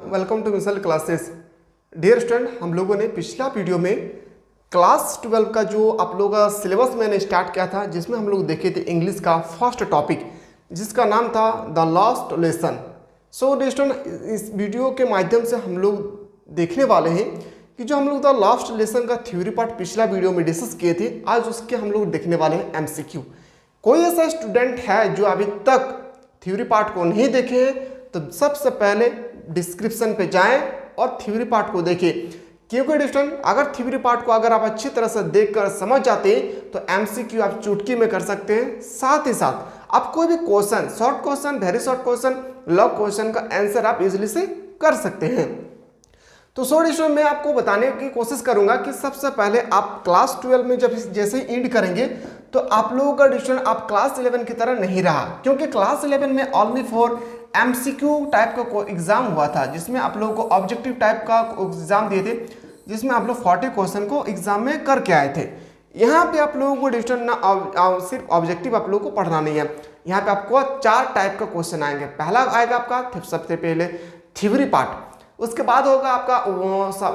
Welcome to मिसल classes. Dear student, हम लोगों ने पिछला वीडियो में क्लास 12 का जो आप लोगों का सिलेबस मैंने स्टार्ट किया था, जिसमें हम लोग देखे थे इंग्लिश का फर्स्ट टॉपिक जिसका नाम था the last lesson. So dear student, इस वीडियो के माध्यम से हम लोग देखने वाले हैं कि जो हम लोग द लास्ट लेसन का थ्योरी पार्ट पिछला वीडियो में डिस्कस किए थे, आज उसके हम लोग देखने वाले हैं एमसीक्यू। कोई ऐसा स्टूडेंट है जो अभी तक थ्योरी पार्ट को नहीं देखे हैं तो सबसे पहले डिस्क्रिप्शन पे जाएं और थ्योरी पार्ट को देखें, क्योंकि स्टूडेंट अगर थ्योरी पार्ट को अगर आप अच्छी तरह से देखकर समझ जाते हैं तो एमसीक्यू आप चुटकी में कर सकते हैं। साथ ही साथ आप कोई भी question, short question, very short question, long question का आंसर आप इजीली से कर सकते हैं। तो स्टूडेंट मैं आपको बताने की कोशिश करूंगा कि सबसे पहले आप क्लास 12 में जब जैसे ही एंड करेंगे तो आप लोगों का डिस्टूडेंट आप क्लास 11 की तरह नहीं रहा, क्योंकि क्लास 11 में ओनली फॉर एमसीक्यू टाइप का एग्जाम हुआ था, जिसमें आप लोगों को ऑब्जेक्टिव टाइप का एग्जाम दिए थे, जिसमें आप लोग 40 क्वेश्चन को एग्जाम में करके आए थे। यहाँ पे आप लोगों को डिस्टूडेंट ना सिर्फ ऑब्जेक्टिव आप लोगों को पढ़ना नहीं है, यहाँ पे आपको 4 टाइप का क्वेश्चन आएंगे। पहला आएगा आपका सबसे पहले थ्योरी पार्ट, उसके बाद होगा आपका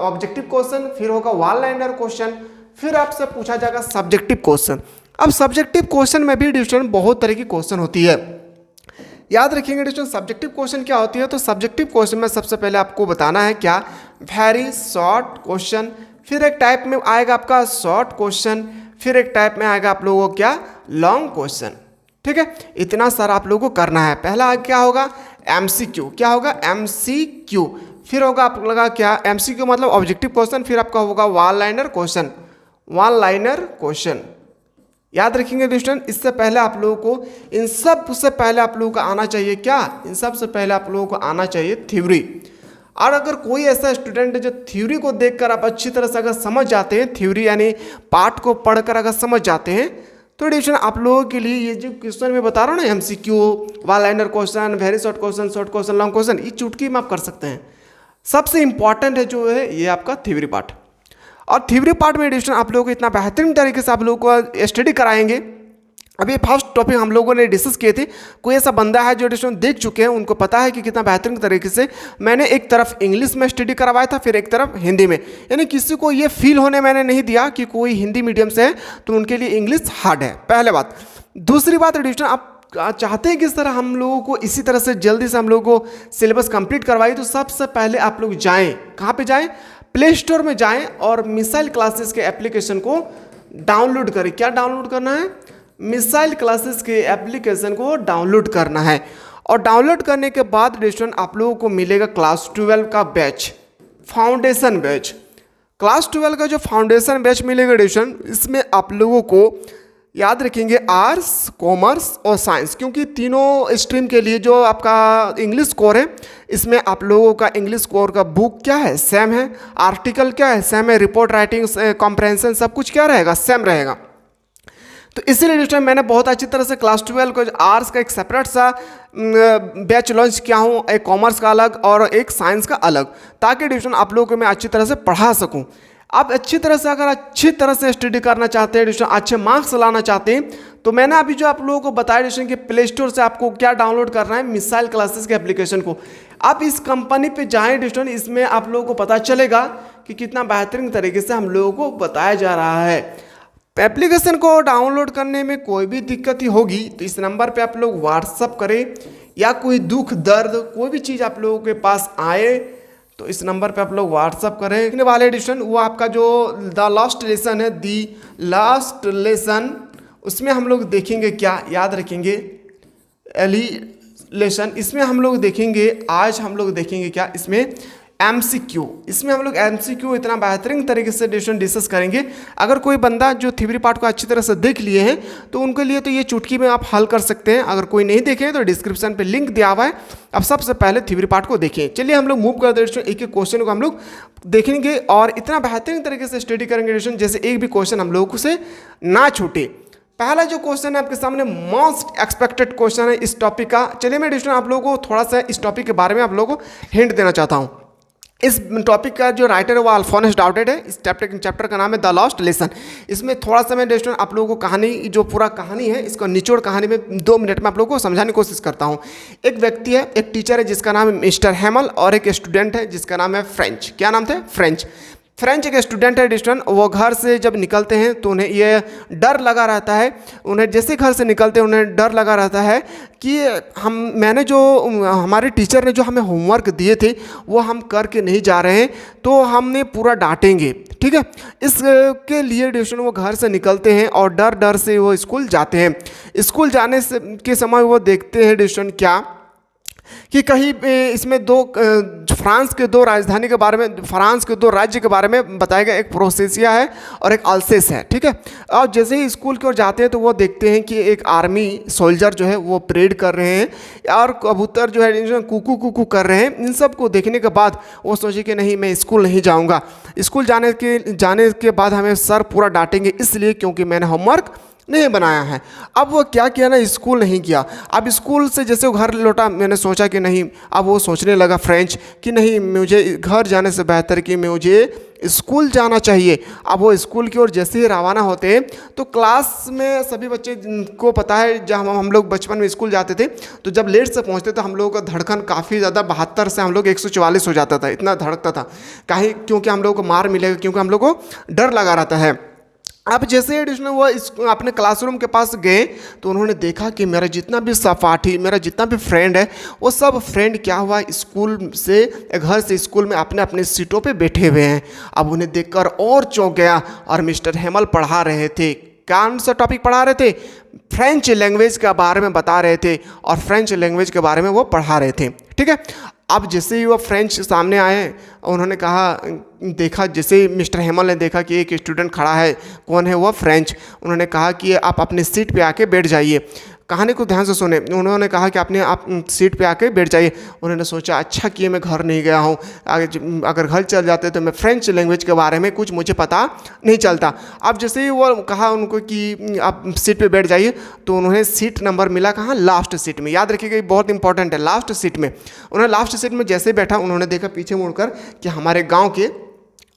ऑब्जेक्टिव क्वेश्चन, फिर होगा वन लाइनर क्वेश्चन, फिर आपसे पूछा जाएगा सब्जेक्टिव क्वेश्चन। अब सब्जेक्टिव क्वेश्चन में भी डिस्टूडेंट बहुत तरह की क्वेश्चन होती है, याद रखेंगे डिस्टूडेंट। सब्जेक्टिव क्वेश्चन क्या होती है, तो सब्जेक्टिव क्वेश्चन में सबसे पहले आपको बताना है क्या, वेरी शॉर्ट क्वेश्चन, फिर एक टाइप में आएगा आपका शॉर्ट क्वेश्चन, फिर एक टाइप में आएगा आप लोगों को क्या, लॉन्ग क्वेश्चन। ठीक है, इतना सारा आप लोगों को करना है। पहला क्या होगा, एमसीक्यू। क्या होगा, एमसीक्यू। फिर होगा आप लगा क्या, एमसीक्यू मतलब ऑब्जेक्टिव क्वेश्चन, फिर आपका होगा one liner question, one liner question. याद रखेंगे स्टूडेंट, इससे पहले आप लोगों को इन सब से पहले आप लोगों को आना चाहिए क्या, इन सब से पहले आप लोगों को आना चाहिए थ्योरी। और अगर कोई ऐसा स्टूडेंट है जो थ्योरी को देखकर आप अच्छी तरह से अगर समझ जाते हैं, थ्योरी यानी पार्ट को पढ़कर अगर समझ जाते हैं, तो डिस्टूडेंट आप लोगों के लिए ये जो क्वेश्चन मैं बता रहा हूँ ना, MCQ, one liner question, very short question, long question, ये चुटकी में आप कर सकते हैं। सबसे इंपॉर्टेंट है जो है ये आपका थ्योरी पार्ट। और थ्योरी पार्ट में एडिशन आप लोगों को इतना बेहतरीन तरीके से आप लोगों को स्टडी कराएंगे। अभी फर्स्ट टॉपिक हम लोगों ने डिस्कस किए थे, कोई ऐसा बंदा है जो एडिशन देख चुके हैं, उनको पता है कि कितना बेहतरीन तरीके से मैंने एक तरफ इंग्लिश में स्टडी करवाया था, फिर एक तरफ हिंदी में। यानी किसी को ये फील होने मैंने नहीं दिया कि कोई हिंदी मीडियम से है तो उनके लिए इंग्लिश हार्ड है, पहले बात। दूसरी बात एडिशन, आप चाहते हैं किस तरह हम लोगों को इसी तरह से जल्दी से हम लोगों को सिलेबस कंप्लीट करवाइए, तो सबसे पहले आप लोग जाएं, कहाँ पे जाएं, प्ले स्टोर में जाएं और मिसाइल क्लासेस के एप्लीकेशन को डाउनलोड करें। क्या डाउनलोड करना है, मिसाइल क्लासेस के एप्लीकेशन को डाउनलोड करना है। और डाउनलोड करने के बाद स्टूडेंट आप लोगों को मिलेगा क्लास 12 का बैच, फाउंडेशन बैच। क्लास 12 का जो फाउंडेशन बैच मिलेगा स्टूडेंट, इसमें आप लोगों को याद रखेंगे आर्ट्स, कॉमर्स और साइंस, क्योंकि तीनों स्ट्रीम के लिए जो आपका इंग्लिश कोर है, इसमें आप लोगों का इंग्लिश कोर का बुक क्या है, सेम है, आर्टिकल क्या है, सेम है, रिपोर्ट राइटिंग, कॉम्प्रहेंशन सब कुछ क्या रहेगा, सेम रहेगा। तो इसीलिए डिस्टूडेंट मैंने बहुत अच्छी तरह से क्लास 12 को आर्ट्स का एक सेपरेट सा बैच लॉन्च किया हूँ, एक कॉमर्स का अलग और एक साइंस का अलग, ताकि डिस्टूडेंट आप लोगों को मैं अच्छी तरह से पढ़ा सकूँ। आप अच्छी तरह से अगर अच्छी तरह से स्टडी करना चाहते हैं डिस्टूडेंट, अच्छे मार्क्स लाना चाहते हैं, तो मैंने अभी जो आप लोगों को बताया डिस्टूडेंट कि प्ले स्टोर से आपको क्या डाउनलोड करना है, मिसाइल क्लासेस के एप्लीकेशन को। आप इस कंपनी पे जाएं डिस्टूडेंट, इसमें आप लोगों को पता चलेगा कि कितना बेहतरीन तरीके से हम लोगों को बताया जा रहा है। एप्लीकेशन को डाउनलोड करने में कोई भी दिक्कत ही होगी तो इस नंबर पे आप लोग व्हाट्सअप करें, या कोई दुख दर्द कोई भी चीज़ आप लोगों के पास आए तो इस नंबर पे आप लोग व्हाट्सअप करें। लिखने वाले एडिशन वो आपका जो द लास्ट लेसन है, दी लास्ट लेसन, उसमें हम लोग देखेंगे क्या, याद रखेंगे एली लेसन, इसमें हम लोग देखेंगे, आज हम लोग देखेंगे क्या, इसमें एमसीक्यू। इसमें हम लोग एमसीक्यू इतना बेहतरीन तरीके से डिस्कस करेंगे। अगर कोई बंदा जो थ्योरी पार्ट को अच्छी तरह से देख लिए हैं तो उनके लिए तो ये चुटकी में आप हल कर सकते हैं। अगर कोई नहीं देखे तो डिस्क्रिप्शन पे लिंक दिया हुआ है, अब सबसे पहले थ्योरी पार्ट को देखें। चलिए हम लोग मूव करते हैं, एक एक क्वेश्चन को हम लोग देखेंगे और इतना बेहतरीन तरीके से स्टडी करेंगे जैसे एक भी क्वेश्चन हम लोगों से ना छूटे। पहला जो क्वेश्चन है आपके सामने मोस्ट एक्सपेक्टेड क्वेश्चन है इस टॉपिक का। चलिए मैं डिस्टूडेंट आप लोगों को थोड़ा सा इस टॉपिक के बारे में आप लोगों को हिंट देना चाहता हूँ। इस टॉपिक का जो राइटर है वो अल्फोंस डाउटेड है। इस चैप्टर का नाम है द लॉस्ट लेसन। इसमें थोड़ा सा मैं स्टूडेंट आप लोगों को कहानी, जो पूरा कहानी है, इसको निचोड़ कहानी में 2 मिनट में आप लोगों को समझाने की कोशिश करता हूँ। एक व्यक्ति है, एक टीचर है जिसका नाम है मिस्टर हैमल, और एक स्टूडेंट है जिसका नाम है फ्रेंच। क्या नाम थे? फ्रेंच। फ्रेंच एक स्टूडेंट है स्टूडेंट। वो घर से जब निकलते हैं तो उन्हें ये डर लगा रहता है, उन्हें जैसे घर से निकलते हैं उन्हें डर लगा रहता है कि मैंने जो हमारे टीचर ने जो हमें होमवर्क दिए थे वो हम करके नहीं जा रहे हैं, तो हमने पूरा डांटेंगे। ठीक है, इसके लिए ट्यूशन वो घर से निकलते हैं और डर डर से वो स्कूल जाते हैं। स्कूल जाने से के समय वो देखते हैं ट्यूशन क्या कि कहीं इसमें फ्रांस के 2 राजधानी के बारे में, फ्रांस के 2 राज्य के बारे में बताया गया। एक प्रोसेसिया है और एक अल्सेस है। ठीक है, और जैसे ही स्कूल की ओर जाते हैं तो वो देखते हैं कि एक आर्मी सोल्जर जो है वो परेड कर रहे हैं और कबूतर जो है कुकू कुकू कर रहे हैं। इन सब को देखने के बाद वो सोचे कि नहीं, मैं स्कूल नहीं जाऊँगा। स्कूल जाने के बाद हमें सर पूरा डांटेंगे, इसलिए क्योंकि मैंने होमवर्क नहीं बनाया है। अब वो क्या किया ना, स्कूल नहीं किया। अब स्कूल से जैसे वो घर लौटा, मैंने सोचा कि नहीं, अब वो सोचने लगा फ्रेंच कि नहीं, मुझे घर जाने से बेहतर कि मुझे स्कूल जाना चाहिए। अब वो स्कूल की ओर जैसे ही रवाना होते हैं तो क्लास में सभी बच्चे को पता है, जब हम लोग बचपन में स्कूल जाते थे तो जब लेट से पहुंचते तो हम लोगों का धड़कन काफ़ी ज़्यादा 72 से हम लोग 144 हो जाता था, इतना धड़कता था। काहे? क्योंकि हम लोग को मार मिलेगा, क्योंकि हम लोग को डर लगा रहता है। अब जैसे ही वो अपने क्लासरूम के पास गए तो उन्होंने देखा कि मेरा जितना भी सहपाठी, मेरा जितना भी फ्रेंड है, वो सब फ्रेंड क्या हुआ, स्कूल से, घर से स्कूल में अपने अपने सीटों पे बैठे हुए हैं। अब उन्हें देखकर और चौंक गया। और मिस्टर हैमल पढ़ा रहे थे, कौन सा टॉपिक पढ़ा रहे थे? फ्रेंच लैंग्वेज के बारे में बता रहे थे और फ्रेंच लैंग्वेज के बारे में वो पढ़ा रहे थे। ठीक है, अब जैसे ही वो फ्रेंच सामने आए, उन्होंने कहा, देखा, जैसे ही मिस्टर हैमल ने देखा कि एक स्टूडेंट खड़ा है, कौन है वो? फ्रेंच। उन्होंने कहा कि आप अपनी सीट पे आके बैठ जाइए। कहानी को ध्यान से सुने। उन्होंने कहा कि आप सीट पे आके बैठ जाइए। उन्होंने सोचा, अच्छा किए मैं घर नहीं गया हूँ, अगर घर चल जाते तो मैं फ्रेंच लैंग्वेज के बारे में कुछ मुझे पता नहीं चलता। अब जैसे ही वो कहा उनको कि आप सीट पे बैठ जाइए, तो उन्हें सीट नंबर मिला कहाँ? लास्ट सीट में। याद रखिएगा, ये बहुत इंपॉर्टेंट है, लास्ट सीट में। उन्होंने लास्ट सीट में जैसे बैठा, उन्होंने देखा पीछे मुड़कर कि हमारे गाँव के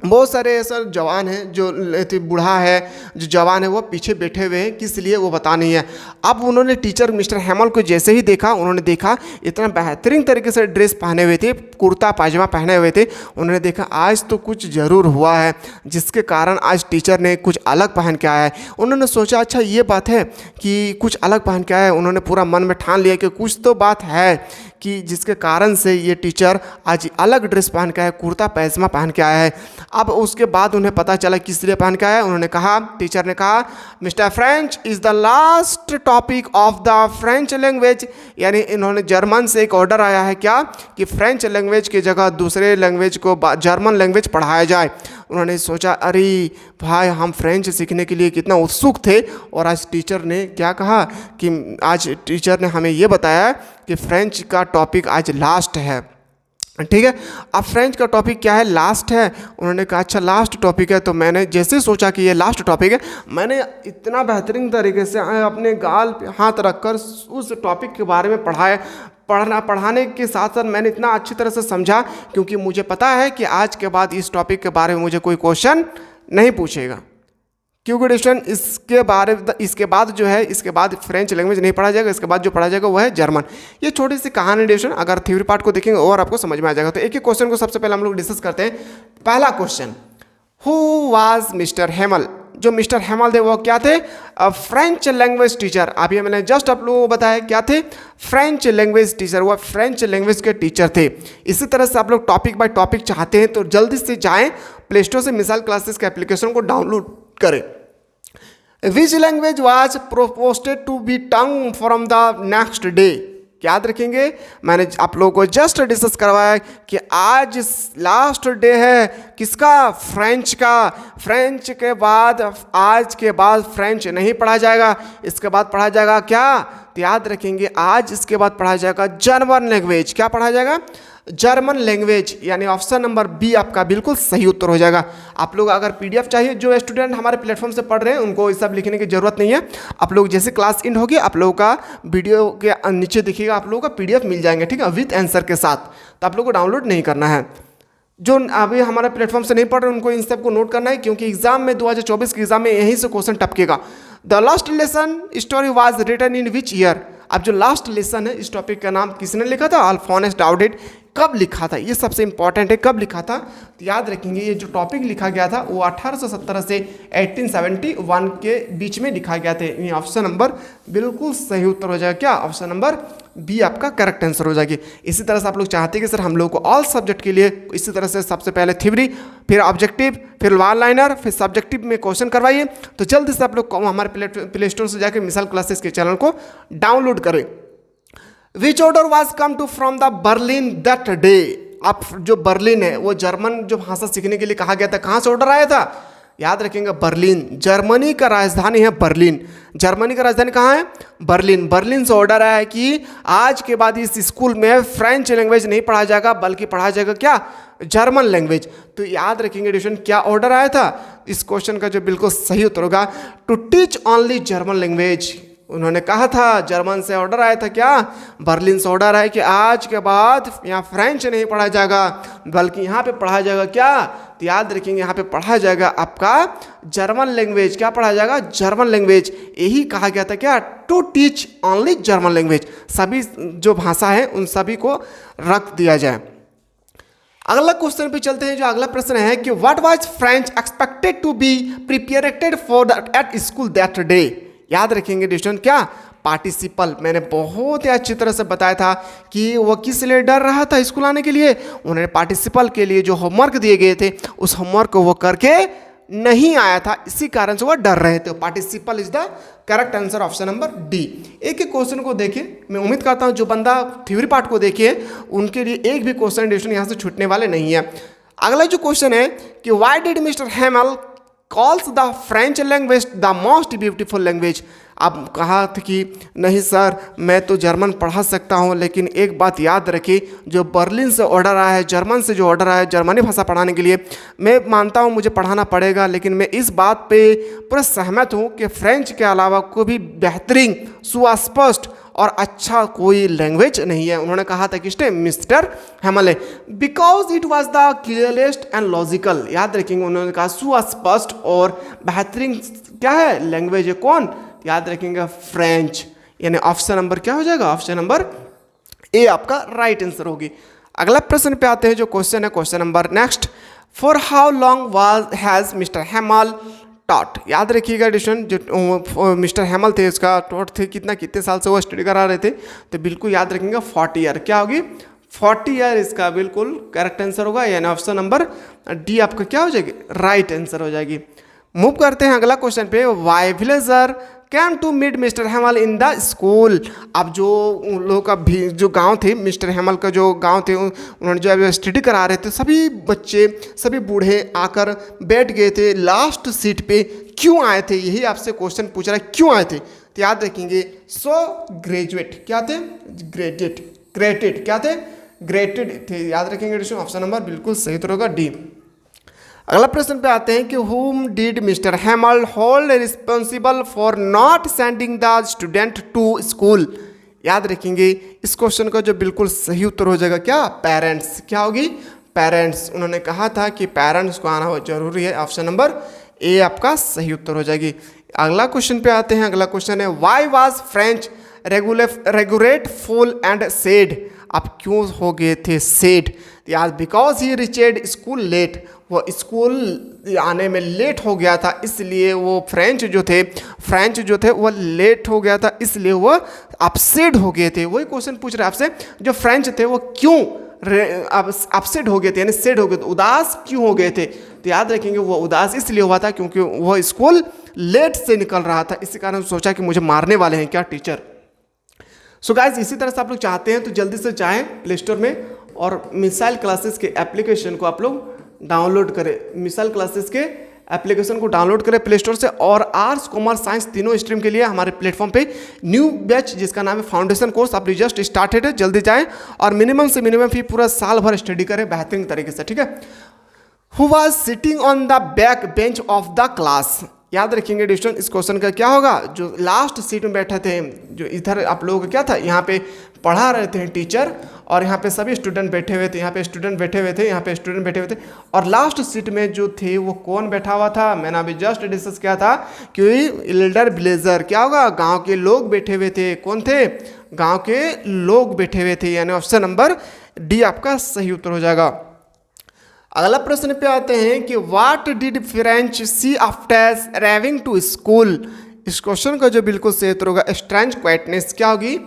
बहुत सारे ऐसा जवान हैं, जो बूढ़ा है, जो जवान है, वो पीछे बैठे हुए हैं, किस लिए वो पता नहीं है। अब उन्होंने टीचर मिस्टर हैमल को जैसे ही देखा, उन्होंने देखा इतना बेहतरीन तरीके से ड्रेस पहने हुए थे, कुर्ता पायजामा पहने हुए थे। उन्होंने देखा आज तो कुछ ज़रूर हुआ है, जिसके कारण आज टीचर ने कुछ अलग पहन के आया है। उन्होंने सोचा, अच्छा ये बात है कि कुछ अलग पहन के आया है। उन्होंने पूरा मन में ठान लिया कि कुछ तो बात है कि जिसके कारण से ये टीचर आज अलग ड्रेस पहन के आया है, कुर्ता पैजामा पहन के आया है। अब उसके बाद उन्हें पता चला किस लिए पहन के आया है। उन्होंने कहा, टीचर ने कहा, mister French is the last topic of the French language. यानी इन्होंने जर्मन से एक ऑर्डर आया है क्या, कि फ्रेंच लैंग्वेज की जगह दूसरे लैंग्वेज को, जर्मन लैंग्वेज पढ़ाया जाए। उन्होंने सोचा, अरे भाई, हम फ्रेंच सीखने के लिए कितना उत्सुक थे, और आज टीचर ने क्या कहा कि आज टीचर ने हमें ये बताया कि फ्रेंच का टॉपिक आज लास्ट है। ठीक है, अब फ्रेंच का टॉपिक क्या है? लास्ट है। उन्होंने कहा, अच्छा लास्ट टॉपिक है। तो मैंने जैसे सोचा कि ये लास्ट टॉपिक है, मैंने इतना बेहतरीन तरीके से अपने गाल पे हाथ रखकर उस टॉपिक के बारे में पढ़ाने के साथ साथ मैंने इतना अच्छी तरह से समझा, क्योंकि मुझे पता है कि आज के बाद इस टॉपिक के बारे में मुझे कोई क्वेश्चन नहीं पूछेगा। क्योंकि स्टूडेंट इसके बाद जो है, इसके बाद फ्रेंच लैंग्वेज नहीं पढ़ा जाएगा, इसके बाद जो पढ़ा जाएगा वो है जर्मन। ये छोटी सी कहानी डिस्कशन, अगर थ्योरी पार्ट को देखेंगे और आपको समझ में आ जाएगा। तो एक एक क्वेश्चन को सबसे पहले हम लोग डिस्कस करते हैं। पहला क्वेश्चन, हु वाज मिस्टर हैमल? जो मिस्टर हैमल थे वो क्या थे? French language teacher. अभी मैंने जस्ट आप लोगों को बताया क्या थे? French language teacher. वो फ्रेंच लैंग्वेज के टीचर थे। इसी तरह से आप लोग टॉपिक बाय टॉपिक चाहते हैं तो जल्दी से जाएं, प्ले स्टोर से मिसाल क्लासेस के एप्लीकेशन को डाउनलोड करें। Which language was proposed to be tongue from the next day? याद रखेंगे, मैंने आप लोगों को जस्ट डिस्कस करवाया कि आज लास्ट डे है किसका? फ्रेंच का। फ्रेंच के बाद, आज के बाद फ्रेंच नहीं पढ़ा जाएगा, इसके बाद पढ़ा जाएगा क्या? तो याद रखेंगे, आज इसके बाद पढ़ा जाएगा जर्मन लैंग्वेज। क्या पढ़ा जाएगा? German language. यानी ऑप्शन नंबर बी आपका बिल्कुल सही उत्तर हो जाएगा। आप लोग अगर पीडीएफ चाहिए, जो स्टूडेंट हमारे प्लेटफॉर्म से पढ़ रहे हैं उनको ये सब लिखने की जरूरत नहीं है। आप लोग जैसे क्लास एंड होगी, आप लोगों का वीडियो के नीचे देखिएगा, आप लोगों का पीडीएफ मिल जाएंगे, ठीक है, विथ आंसर के साथ। तो आप लोग को डाउनलोड नहीं करना है। जो अभी हमारे प्लेटफॉर्म से नहीं पढ़ रहे उनको इन सब को नोट करना है, क्योंकि एग्जाम में 2024 के एग्जाम में यहीं से क्वेश्चन टपकेगा। The last lesson story was written in which year. अब जो लास्ट लेसन है इस टॉपिक का नाम किसने लिखा था? अल्फोंस डाउडेट। कब लिखा था? ये सबसे इंपॉर्टेंट है, कब लिखा था? तो याद रखेंगे ये जो टॉपिक लिखा गया था वो 1817 से 1871 के बीच में लिखा गया था। ये ऑप्शन नंबर बिल्कुल सही उत्तर हो जाएगा। क्या? ऑप्शन नंबर बी आपका करेक्ट आंसर हो जाएगी। इसी तरह से आप लोग चाहते हैं कि सर हम लोग को ऑल सब्जेक्ट के लिए इसी तरह से सबसे पहले थ्योरी, फिर ऑब्जेक्टिव, फिर वन लाइनर, फिर सब्जेक्टिव में क्वेश्चन करवाइए, तो जल्दी से आप लोग हमारे प्ले स्टोर से जाकर मिसाल क्लासेस के चैनल को डाउनलोड करें। Which order was come to from the Berlin that day. अब जो बर्लिन है वो जर्मन जो भाषा सीखने के लिए कहा गया था, कहाँ से ऑर्डर आया था? याद रखेंगे बर्लिन, जर्मनी का राजधानी है बर्लिन। जर्मनी का राजधानी कहाँ है? बर्लिन। बर्लिन से ऑर्डर आया है कि आज के बाद इस स्कूल में फ्रेंच लैंग्वेज नहीं पढ़ाया जाएगा बल्कि पढ़ाया जाएगा क्या? German language. तो याद रखेंगे एडिशन क्या ऑर्डर आया था? इस क्वेश्चन का जो बिल्कुल सही उत्तर होगा to teach only German language. उन्होंने कहा था, जर्मन से ऑर्डर आया था क्या? बर्लिन से ऑर्डर आया कि आज के बाद यहाँ फ्रेंच नहीं पढ़ाया जाएगा बल्कि यहाँ पे पढ़ाया जाएगा क्या? तो याद रखेंगे यहाँ पे पढ़ाया जाएगा आपका जर्मन लैंग्वेज। क्या पढ़ाया जाएगा? German language. यही कहा गया था क्या? To teach only German language. सभी जो भाषा है उन सभी को रख दिया जाए। अगला क्वेश्चन पे चलते हैं। जो अगला प्रश्न है कि what was French expected to be prepared for at school that day. याद रखेंगे डिस्टेंट क्या? पार्टिसिपल। मैंने बहुत ही अच्छी तरह से बताया था कि वो किस लिए डर रहा था स्कूल आने के लिए। उन्होंने पार्टिसिपल के लिए जो होमवर्क दिए गए थे उस होमवर्क को वो करके नहीं आया था, इसी कारण से वो डर रहे थे। Participle is the correct answer, option number D. एक एक क्वेश्चन को देखिए, मैं उम्मीद करता हूँ जो बंदा थ्योरी पार्ट को देखिए उनके लिए एक भी क्वेश्चन डिस्टेंट यहाँ से छूटने वाले नहीं है। अगला जो क्वेश्चन है कि why did mister हैमल calls the French language the most beautiful language. अब कहा था कि नहीं सर मैं तो जर्मन पढ़ा सकता हूँ, लेकिन एक बात याद रखिए जो बर्लिन से ऑर्डर आया है, जर्मन से जो ऑर्डर आया है जर्मनी भाषा पढ़ाने के लिए, मैं मानता हूँ मुझे पढ़ाना पड़ेगा, लेकिन मैं इस बात पे पूरा सहमत हूँ कि फ्रेंच के अलावा कोई भी बेहतरीन, सुस्पष्ट और अच्छा कोई लैंग्वेज नहीं है। उन्होंने कहा था किसने? Mister हैमल। Because it was the clearest and logical. याद रखेंगे उन्होंने कहा सुस्पष्ट और बेहतरीन क्या है लैंग्वेज है, कौन? याद रखेंगे फ्रेंच। यानी ऑप्शन नंबर क्या हो जाएगा? ऑप्शन नंबर ए आपका राइट आंसर होगी। अगला प्रश्न पे आते हैं जो क्वेश्चन है question number next. For how long was has mister हैमल taught. याद रखिएगा एडिशन जो मिस्टर हैमल थे इसका टॉट थे कितने साल से वो स्टडी करा रहे थे, तो बिल्कुल याद रखेंगे 40 ईयर। क्या होगी? 40 ईयर इसका बिल्कुल करेक्ट आंसर होगा, यानी ऑप्शन नंबर डी आपका क्या हो जाएगी? राइट आंसर हो जाएगी। मूव करते हैं अगला क्वेश्चन पे। Why villager came to meet mister Hamel in the school. अब जो उन लोगों का भी जो गांव थे, मिस्टर हैमल का जो गांव थे, उन्होंने जो स्टडी करा रहे थे, सभी बच्चे सभी बूढ़े आकर बैठ गए थे लास्ट सीट पे। क्यों आए थे? यही आपसे क्वेश्चन पूछ रहा है, क्यों आए थे? तो याद रखेंगे सो ग्रेजुएट क्या थे? ग्रेटेड क्या थे? ग्रेटेड थे। याद रखेंगे ऑप्शन नंबर बिल्कुल सही तो होगा डी। अगला प्रश्न पे आते हैं कि whom did mister Hamel hold responsible for not sending the student to school. याद रखेंगे इस क्वेश्चन का जो बिल्कुल सही उत्तर हो जाएगा क्या? पेरेंट्स। क्या होगी? पेरेंट्स। उन्होंने कहा था कि पेरेंट्स को आना जरूरी है, ऑप्शन नंबर ए आपका सही उत्तर हो जाएगी। अगला क्वेश्चन पे आते हैं। अगला क्वेश्चन है why was French regulate full and said. अब क्यों हो गए थे सेड? याद बिकॉज ही रिचेड स्कूल लेट। वो स्कूल आने में लेट हो गया था, इसलिए वो फ्रेंच जो थे वो लेट हो गया था, इसलिए वो अपसेट हो गए थे। वही क्वेश्चन पूछ रहे हैं आपसे, जो फ्रेंच थे वो क्यों अपसेट हो गए थे, यानी सेड हो गए थे, उदास क्यों हो गए थे? तो याद रखेंगे वो उदास इसलिए हुआ था क्योंकि वो स्कूल लेट से निकल रहा था, इसी कारण सोचा कि मुझे मारने वाले हैं क्या टीचर। सो गाइज इसी तरह से आप लोग चाहते हैं तो जल्दी से जाएं प्ले स्टोर में और मिसाइल क्लासेस के एप्लीकेशन को आप लोग डाउनलोड करें। मिसाइल क्लासेस के एप्लीकेशन को डाउनलोड करें प्ले स्टोर से। और आर्ट्स कॉमर्स साइंस तीनों स्ट्रीम के लिए हमारे प्लेटफॉर्म पे न्यू बैच जिसका नाम है फाउंडेशन कोर्स आप जस्ट स्टार्टेड है, जल्दी जाएं और मिनिमम से मिनिमम फी पूरा साल भर स्टडी करें बेहतरीन तरीके से, ठीक है। Who was sitting on the back bench of the class. याद रखेंगे डिस्टेंस, इस क्वेश्चन का क्या होगा, जो लास्ट सीट में बैठे थे, जो इधर आप लोगों का क्या था, यहाँ पे पढ़ा रहे थे टीचर और यहाँ पे सभी स्टूडेंट बैठे हुए थे, यहाँ पे स्टूडेंट बैठे हुए थे, यहाँ पे स्टूडेंट बैठे हुए थे, और लास्ट सीट में जो थे वो कौन बैठा हुआ था, मैंने अभी जस्ट डिस्कस किया था कि एल्डर विलेजर, क्या होगा, गांव के लोग बैठे हुए थे। कौन थे, गांव के लोग बैठे हुए थे, यानी ऑप्शन नंबर डी आपका सही उत्तर हो जाएगा। अगला प्रश्न पे आते हैं कि what did French see after arriving to school. इस क्वेश्चन का जो बिल्कुल सही उत्तर होगा स्ट्रेंज क्वाइटनेस, क्या होगी,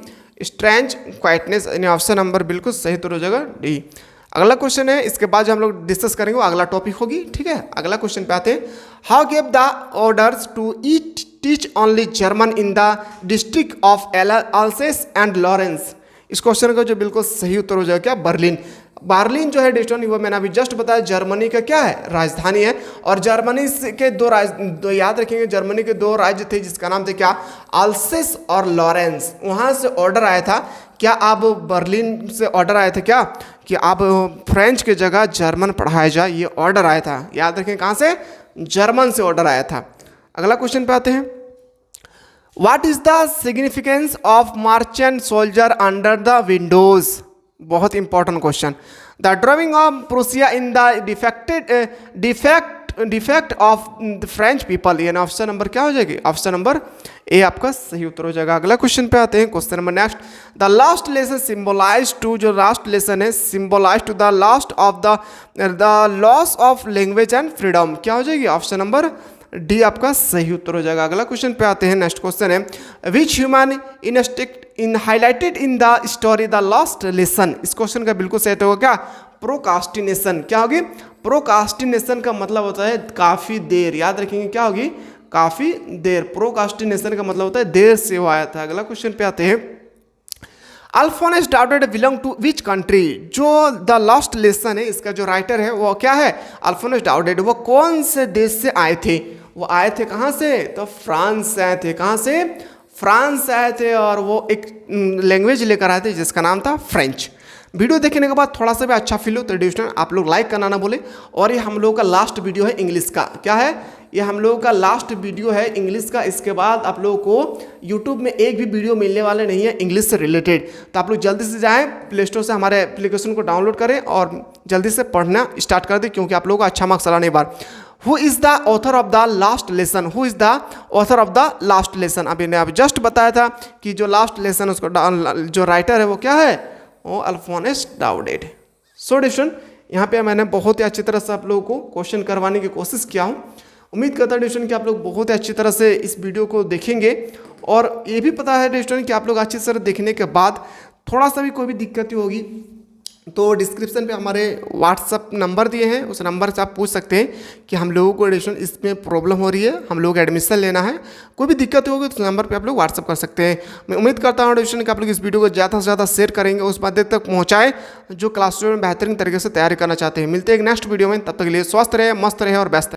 स्ट्रेंज क्वाइटनेस, यानी ऑप्शन नंबर बिल्कुल सही उत्तर हो जाएगा डी। अगला क्वेश्चन है, इसके बाद जो हम लोग डिस्कस करेंगे वो अगला टॉपिक होगी, ठीक है। अगला क्वेश्चन पे आते हैं, how gave the orders to eat teach only German in the district of Alsace and Lorraine. इस क्वेश्चन का जो बिल्कुल सही उत्तर हो जाएगा क्या, बर्लिन। बर्लिन जो है डिस्टोन, वो मैंने अभी जस्ट बताया जर्मनी का क्या है, राजधानी है। और जर्मनी के दो याद रखेंगे, जर्मनी के दो राज्य थे जिसका नाम थे क्या, अल्सेस और लॉरेंस। वहाँ से ऑर्डर आया था, क्या आप बर्लिन से ऑर्डर आया था क्या, कि आप फ्रेंच के जगह जर्मन पढ़ाया जाए, ये ऑर्डर आया था। याद रखें कहाँ से, जर्मन से ऑर्डर आया था। अगला क्वेश्चन पे आते हैं, what is the significance of marching soldier under the windows. बहुत important question. The drawing of Prussia in the defect of the French people, यानी ऑप्शन नंबर क्या हो जाएगी, ऑप्शन नंबर ए आपका सही उत्तर हो जाएगा। अगला क्वेश्चन पे आते हैं, question number next, the last lesson symbolize to, जो लास्ट लेसन है symbolize to the last of the loss of language and freedom, क्या हो जाएगी, ऑप्शन नंबर डी आपका सही उत्तर हो जाएगा। अगला क्वेश्चन पे आते हैं, नेक्स्ट क्वेश्चन है, which human in highlighted in the story the last lesson. इस क्वेश्चन का बिल्कुल सही होगा क्या, प्रोकास्टिनेशन, क्या होगी, प्रोकास्टिनेशन का मतलब होता है काफ़ी देर, याद रखेंगे क्या होगी, काफ़ी देर। प्रोकास्टिनेशन का मतलब होता है देर से वो आया था। अगला क्वेश्चन पे आते हैं, अल्फोनेस डाउडेड बिलोंग टू विच कंट्री। जो द लास्ट लेसन है इसका जो राइटर है वो क्या है, अल्फोनेस डाउडेड, वो कौन से देश से आए थे, वो आए थे कहाँ से, तो फ्रांस से आए थे। कहाँ से, फ्रांस से आए थे, और वो एक लैंग्वेज लेकर आए थे जिसका नाम था फ्रेंच। वीडियो देखने के बाद थोड़ा सा भी अच्छा फील हो तो डिस्टेंस आप लोग लाइक करना ना बोले। और ये हम लोगों का लास्ट वीडियो है इंग्लिश का, क्या है, ये हम लोगों का लास्ट वीडियो है इंग्लिश का। इसके बाद आप लोगों को यूट्यूब में एक भी वीडियो मिलने वाले नहीं है इंग्लिश से रिलेटेड। तो आप लोग जल्दी से जाएं प्ले स्टोर से हमारे एप्लीकेशन को डाउनलोड करें और जल्दी से पढ़ना स्टार्ट कर दें, क्योंकि आप लोगों को अच्छा मार्क्स लाने बार। Who is the author of the last lesson, who is the author of the last lesson. अभी ने आप जस्ट बताया था कि जो लास्ट लेसन उसको जो राइटर है वो क्या है, वो अल्फोनेस डाउडेड। सो डिस्टेंस यहाँ पे मैंने बहुत ही अच्छी तरह से आप लोगों को क्वेश्चन करवाने की कोशिश किया हूँ। उम्मीद करता है डिस्टेंस कि आप लोग बहुत ही अच्छी तरह से इस वीडियो को देखेंगे। और ये भी पता है डिस्टेंस कि आप लोग अच्छी तरह देखने के बाद थोड़ा सा भी कोई भी दिक्कत होगी तो डिस्क्रिप्शन पे हमारे व्हाट्सअप नंबर दिए हैं, उस नंबर से आप पूछ सकते हैं कि हम लोगों को एडमिशन इसमें प्रॉब्लम हो रही है, हम लोग एडमिशन लेना है, कोई भी दिक्कत होगी तो उस नंबर पे आप लोग व्हाट्सअप कर सकते हैं। मैं उम्मीद करता हूँ एडमिशन कि आप लोग इस वीडियो को ज़्यादा से ज़्यादा शेयर करेंगे, उस बात तक पहुँचाएँ जो क्लास में बेहतरीन तरीके से तैयारी करना चाहते हैं। मिलते हैं एक नेक्स्ट वीडियो में, तब तक के लिए स्वस्थ रहे, मस्त रहे और व्यस्त